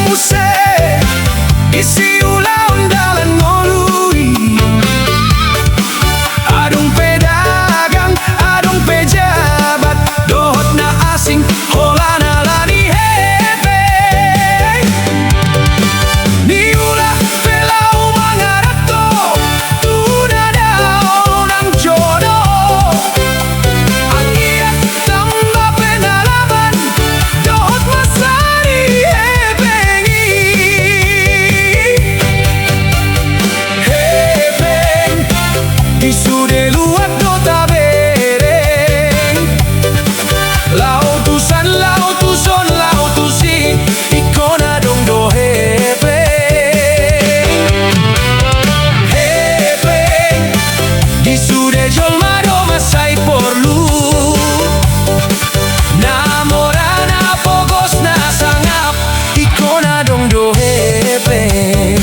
muse isi ulang dalan ngolui. Adong pedagang, adong pejabat, dohot na asing, holana lani hepeng. Ni ulah pelau mangarap to, tuna daon ang jodoh. Ang iyak tambah penalaman, dohot masari hepengi. Hepeng, isude luat do tabereng. Lautusan, lautuson, lautusi, ikona dong do hepeng. Hepeng, isude jolma do masai porlu. Namorana pogos na sangap, ikona dong do hepeng.